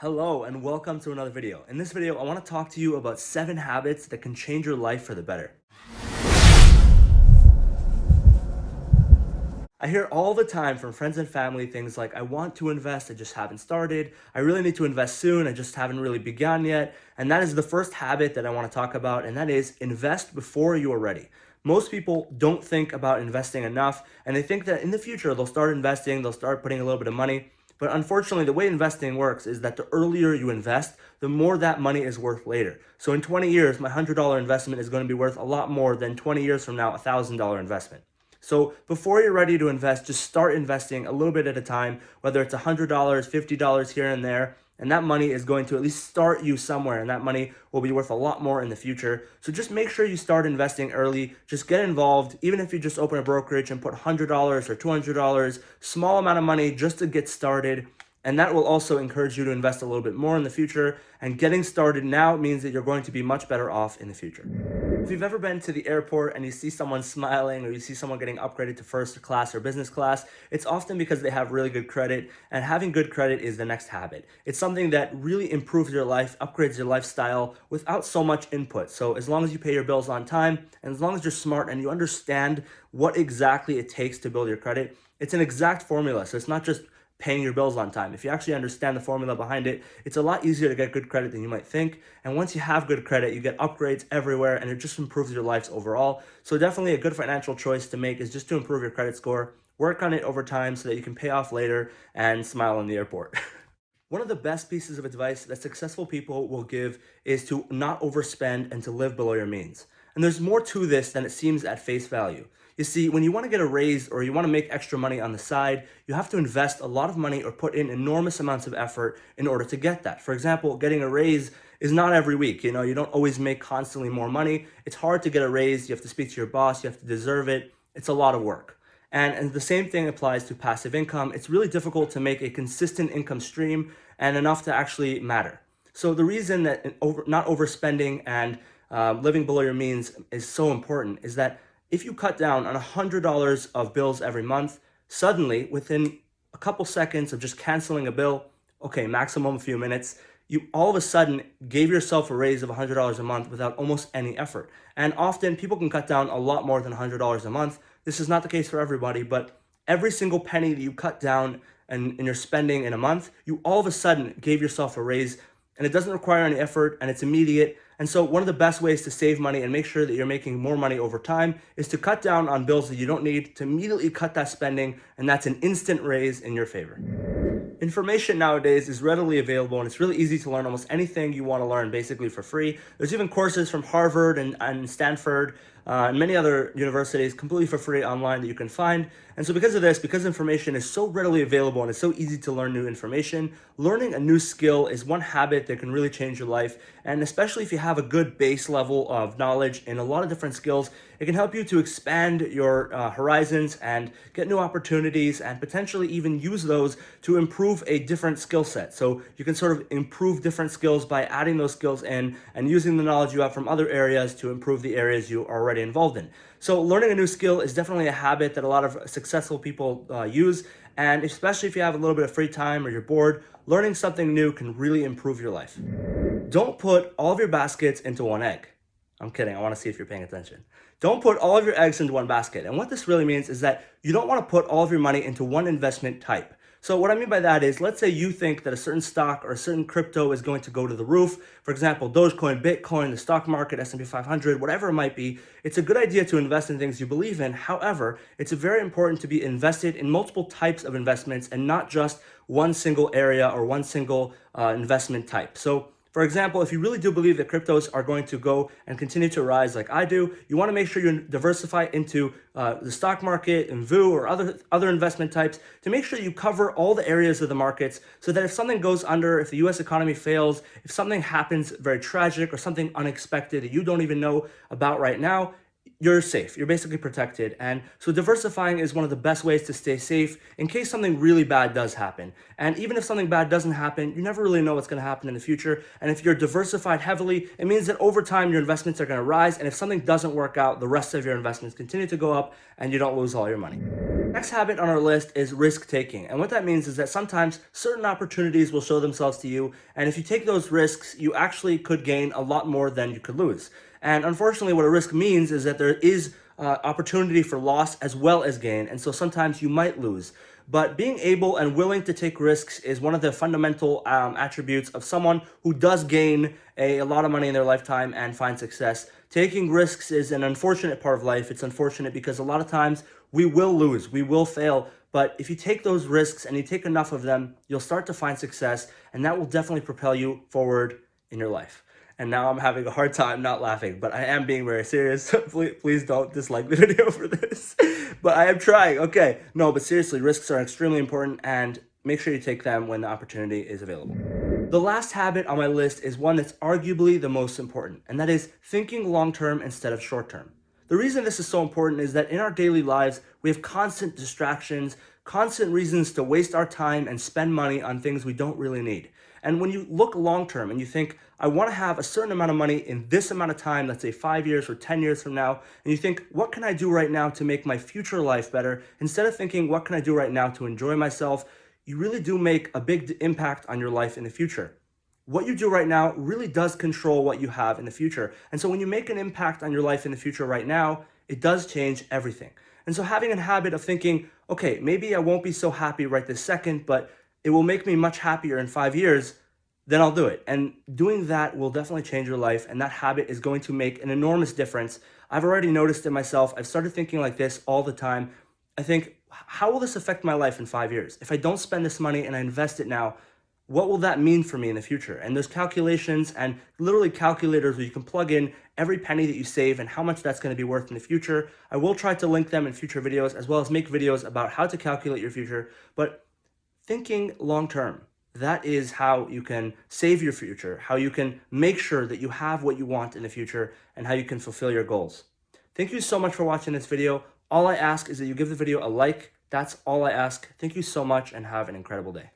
Hello and welcome to another video. In this video, I want to talk to you about 7 habits that can change your life for the better. I hear all the time from friends and family things like, I want to invest, I just haven't started. I really need to invest soon, I just haven't really begun yet. And that is the first habit that I want to talk about, and that is invest before you are ready. Most people don't think about investing enough, and they think that in the future they'll start investing, they'll start putting a little bit of money. But unfortunately, the way investing works is that the earlier you invest, the more that money is worth later. So in 20 years, my $100 investment is going to be worth a lot more than 20 years from now, a $1,000 investment. So before you're ready to invest, just start investing a little bit at a time, whether it's $100, $50 here and there, and that money is going to at least start you somewhere, and that money will be worth a lot more in the future. So just make sure you start investing early. Just get involved, even if you just open a brokerage and put $100 or $200, small amount of money just to get started. And that will also encourage you to invest a little bit more in the future. And getting started now means that you're going to be much better off in the future. If you've ever been to the airport and you see someone smiling or you see someone getting upgraded to first class or business class, it's often because they have really good credit, and having good credit is the next habit. It's something that really improves your life, upgrades your lifestyle without so much input. So as long as you pay your bills on time and as long as you're smart and you understand what exactly it takes to build your credit, it's an exact formula. So it's not just paying your bills on time. If you actually understand the formula behind it, it's a lot easier to get good credit than you might think. And once you have good credit, you get upgrades everywhere and it just improves your lives overall. So definitely a good financial choice to make is just to improve your credit score, work on it over time so that you can pay off later and smile in the airport. One of the best pieces of advice that successful people will give is to not overspend and to live below your means. And there's more to this than it seems at face value. You see, when you want to get a raise or you want to make extra money on the side, you have to invest a lot of money or put in enormous amounts of effort in order to get that. For example, getting a raise is not every week. You don't always make constantly more money. It's hard to get a raise. You have to speak to your boss. You have to deserve it. It's a lot of work. And the same thing applies to passive income. It's really difficult to make a consistent income stream and enough to actually matter. So the reason that not overspending and living below your means is so important is that if you cut down on $100 of bills every month, suddenly within a couple seconds of just canceling a bill, okay, maximum a few minutes, you all of a sudden gave yourself a raise of $100 a month without almost any effort. And often people can cut down a lot more than $100 a month. This is not the case for everybody, but every single penny that you cut down and in your spending in a month, you all of a sudden gave yourself a raise, and it doesn't require any effort and it's immediate. And so one of the best ways to save money and make sure that you're making more money over time is to cut down on bills that you don't need, to immediately cut that spending, and that's an instant raise in your favor. Information nowadays is readily available and it's really easy to learn almost anything you want to learn basically for free. There's even courses from Harvard and Stanford and many other universities completely for free online that you can find. And so because of this, because information is so readily available and it's so easy to learn new information, learning a new skill is one habit that can really change your life. And especially if you have a good base level of knowledge in a lot of different skills, it can help you to expand your horizons and get new opportunities and potentially even use those to improve a different skill set. So you can sort of improve different skills by adding those skills in and using the knowledge you have from other areas to improve the areas you are already involved in. So learning a new skill is definitely a habit that a lot of successful people use. And especially if you have a little bit of free time or you're bored, learning something new can really improve your life. Don't put all of your baskets into one egg. I'm kidding. I want to see if you're paying attention. Don't put all of your eggs into one basket. And what this really means is that you don't want to put all of your money into one investment type. So what I mean by that is, let's say you think that a certain stock or a certain crypto is going to go to the roof. For example, Dogecoin, Bitcoin, the stock market, S&P 500, whatever it might be. It's a good idea to invest in things you believe in. However, it's very important to be invested in multiple types of investments and not just one single area or one single investment type. So for example, if you really do believe that cryptos are going to go and continue to rise like I do, you want to make sure you diversify into the stock market and VU or other investment types to make sure you cover all the areas of the markets so that if something goes under, if the US economy fails, if something happens very tragic or something unexpected that you don't even know about right now, you're safe. You're basically protected. And so diversifying is one of the best ways to stay safe in case something really bad does happen. And even if something bad doesn't happen, you never really know what's going to happen in the future. And if you're diversified heavily, it means that over time your investments are going to rise. And if something doesn't work out, the rest of your investments continue to go up and you don't lose all your money. Next habit on our list is risk taking. And what that means is that sometimes certain opportunities will show themselves to you. And if you take those risks, you actually could gain a lot more than you could lose. And unfortunately, what a risk means is that there is opportunity for loss as well as gain. And so sometimes you might lose. But being able and willing to take risks is one of the fundamental attributes of someone who does gain a lot of money in their lifetime and find success. Taking risks is an unfortunate part of life. It's unfortunate because a lot of times we will lose, we will fail. But if you take those risks and you take enough of them, you'll start to find success, and that will definitely propel you forward in your life. And now I'm having a hard time not laughing, but I am being very serious. Please don't dislike the video for this. But I am trying. Okay. No, but seriously, risks are extremely important, and make sure you take them when the opportunity is available. The last habit on my list is one that's arguably the most important, and that is thinking long-term instead of short-term. The reason this is so important is that in our daily lives, we have constant distractions, constant reasons to waste our time and spend money on things we don't really need. And when you look long-term and you think, I want to have a certain amount of money in this amount of time, let's say 5 years or 10 years from now, and you think, what can I do right now to make my future life better? Instead of thinking, what can I do right now to enjoy myself? You really do make a big impact on your life in the future. What you do right now really does control what you have in the future. And so when you make an impact on your life in the future right now, it does change everything. And so having a habit of thinking, okay, maybe I won't be so happy right this second, but it will make me much happier in 5 years, then I'll do it. And doing that will definitely change your life. And that habit is going to make an enormous difference. I've already noticed it myself. I've started thinking like this all the time. I think, how will this affect my life in 5 years? If I don't spend this money and I invest it now, what will that mean for me in the future? And there's calculations and literally calculators where you can plug in every penny that you save and how much that's going to be worth in the future. I will try to link them in future videos, as well as make videos about how to calculate your future. But thinking long term, that is how you can save your future, how you can make sure that you have what you want in the future, and how you can fulfill your goals. Thank you so much for watching this video. All I ask is that you give the video a like. That's all I ask. Thank you so much and have an incredible day.